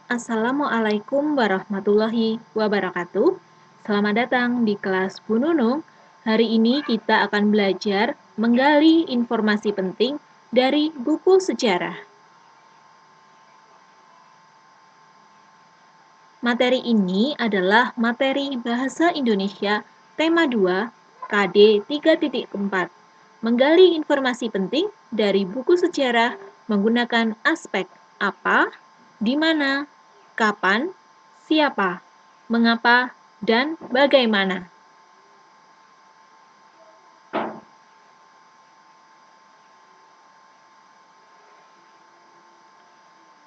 Assalamualaikum warahmatullahi wabarakatuh. Selamat datang di kelas Bu Nunung. Hari ini kita akan belajar menggali informasi penting dari buku sejarah. Materi ini adalah materi Bahasa Indonesia tema 2 KD 3.4. Menggali informasi penting dari buku sejarah menggunakan aspek apa, di mana, kapan, siapa, mengapa, dan bagaimana.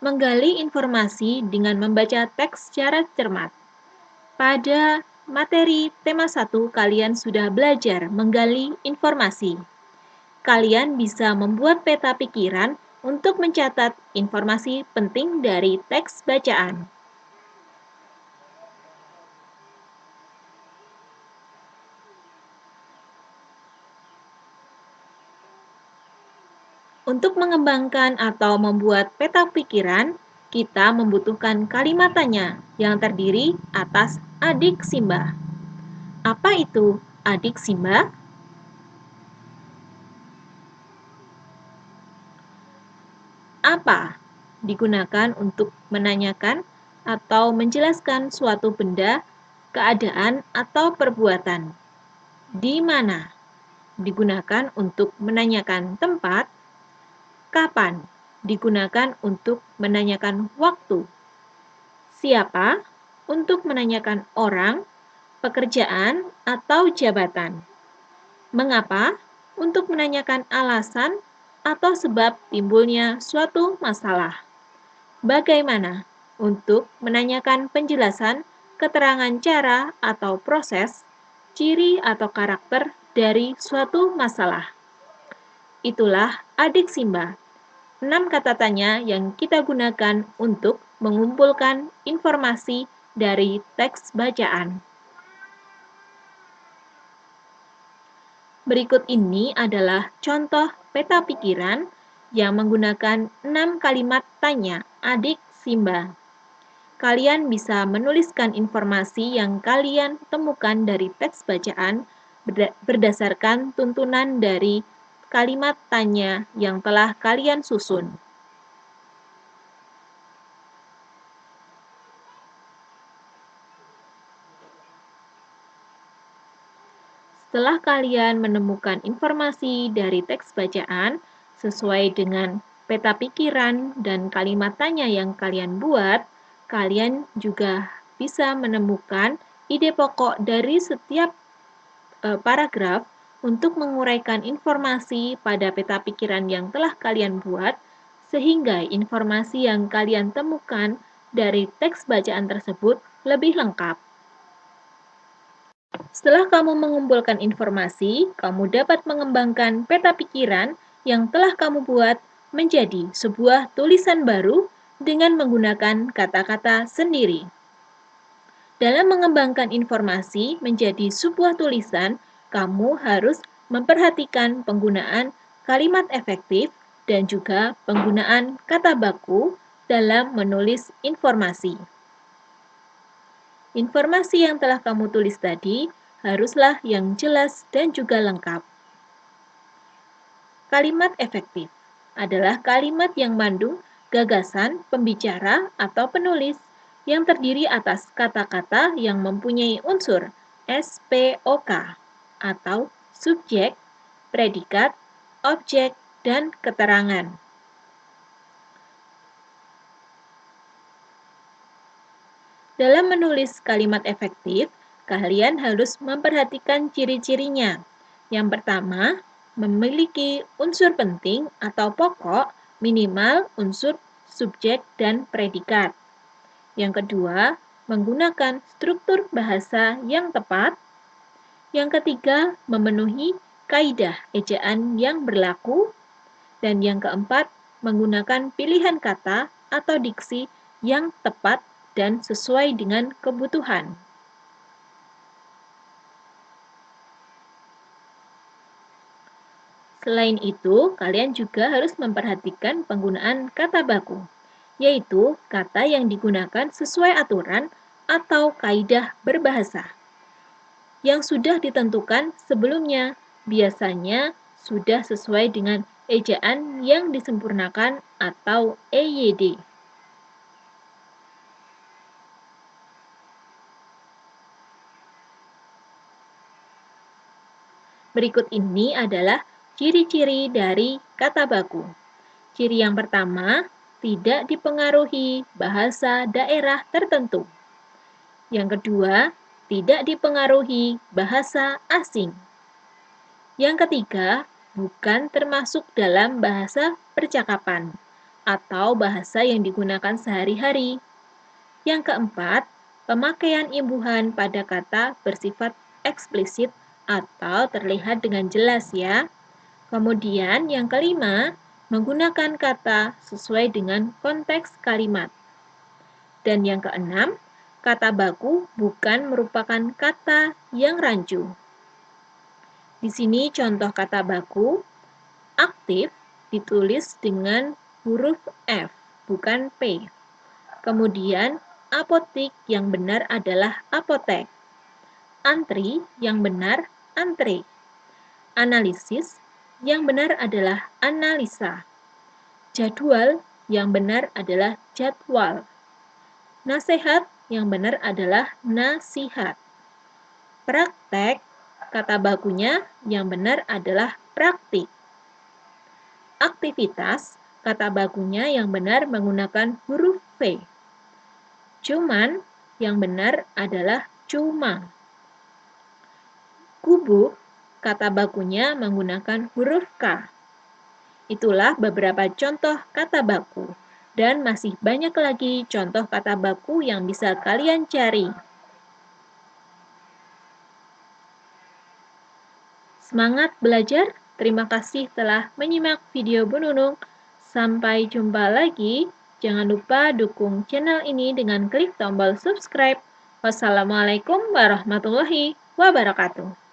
Menggali informasi dengan membaca teks secara cermat. Pada materi tema 1, kalian sudah belajar menggali informasi. Kalian bisa membuat peta pikiran untuk mencatat informasi penting dari teks bacaan. Untuk mengembangkan atau membuat peta pikiran, kita membutuhkan kalimat tanya yang terdiri atas adik Simba. Apa itu adik Simba? Apa digunakan untuk menanyakan atau menjelaskan suatu benda, keadaan, atau perbuatan. Di mana digunakan untuk menanyakan tempat. Kapan digunakan untuk menanyakan waktu. Siapa untuk menanyakan orang, pekerjaan, atau jabatan. Mengapa untuk menanyakan alasan atau sebab timbulnya suatu masalah. Bagaimana untuk menanyakan penjelasan, keterangan cara atau proses, ciri atau karakter dari suatu masalah. Itulah adik Simba. 6 kata tanya yang kita gunakan untuk mengumpulkan informasi dari teks bacaan. Berikut ini adalah contoh peta pikiran yang menggunakan 6 kalimat tanya adik Simba. Kalian bisa menuliskan informasi yang kalian temukan dari teks bacaan berdasarkan tuntunan dari kalimat tanya yang telah kalian susun. Setelah kalian menemukan informasi dari teks bacaan sesuai dengan peta pikiran dan kalimat tanya yang kalian buat, kalian juga bisa menemukan ide pokok dari setiap paragraf untuk menguraikan informasi pada peta pikiran yang telah kalian buat, sehingga informasi yang kalian temukan dari teks bacaan tersebut lebih lengkap. Setelah kamu mengumpulkan informasi, kamu dapat mengembangkan peta pikiran yang telah kamu buat menjadi sebuah tulisan baru dengan menggunakan kata-kata sendiri. Dalam mengembangkan informasi menjadi sebuah tulisan, kamu harus memperhatikan penggunaan kalimat efektif dan juga penggunaan kata baku dalam menulis informasi. Informasi yang telah kamu tulis tadi haruslah yang jelas dan juga lengkap. Kalimat efektif adalah kalimat yang mengandung gagasan pembicara atau penulis yang terdiri atas kata-kata yang mempunyai unsur SPOK atau subjek, predikat, objek, dan keterangan. Dalam menulis kalimat efektif, kalian harus memperhatikan ciri-cirinya. Yang pertama, memiliki unsur penting atau pokok minimal unsur subjek dan predikat. Yang kedua, menggunakan struktur bahasa yang tepat. Yang ketiga, memenuhi kaidah ejaan yang berlaku. Dan yang keempat, menggunakan pilihan kata atau diksi yang tepat dan sesuai dengan kebutuhan. Selain itu, kalian juga harus memperhatikan penggunaan kata baku. yaitu kata yang digunakan sesuai aturan atau kaidah berbahasa yang sudah ditentukan sebelumnya, biasanya sudah sesuai dengan ejaan yang disempurnakan atau EYD. Berikut ini adalah ciri-ciri dari kata baku. Ciri yang pertama, tidak dipengaruhi bahasa daerah tertentu. Yang kedua, tidak dipengaruhi bahasa asing. Yang ketiga, bukan termasuk dalam bahasa percakapan atau bahasa yang digunakan sehari-hari. Yang keempat, pemakaian imbuhan pada kata bersifat eksplisit atau terlihat dengan jelas ya. Kemudian yang kelima, menggunakan kata sesuai dengan konteks kalimat. Dan yang keenam, kata baku bukan merupakan kata yang rancu. Di sini contoh kata baku, aktif ditulis dengan huruf F, bukan P. Kemudian, apotik yang benar adalah apotek. Antri yang benar, antre. Analisis yang benar adalah analisa. Jadwal yang benar adalah jadwal. Nasihat yang benar adalah nasihat. Praktek, kata bakunya yang benar adalah praktik. Aktivitas, kata bakunya yang benar menggunakan huruf V. Cuman, yang benar adalah cuma. Gubuk, kata bakunya menggunakan huruf K. Itulah beberapa contoh kata baku. Dan masih banyak lagi contoh kata baku yang bisa kalian cari. Semangat belajar, terima kasih telah menyimak video Bu Nunung. Sampai jumpa lagi. Jangan lupa dukung channel ini dengan klik tombol subscribe. Wassalamualaikum warahmatullahi wabarakatuh.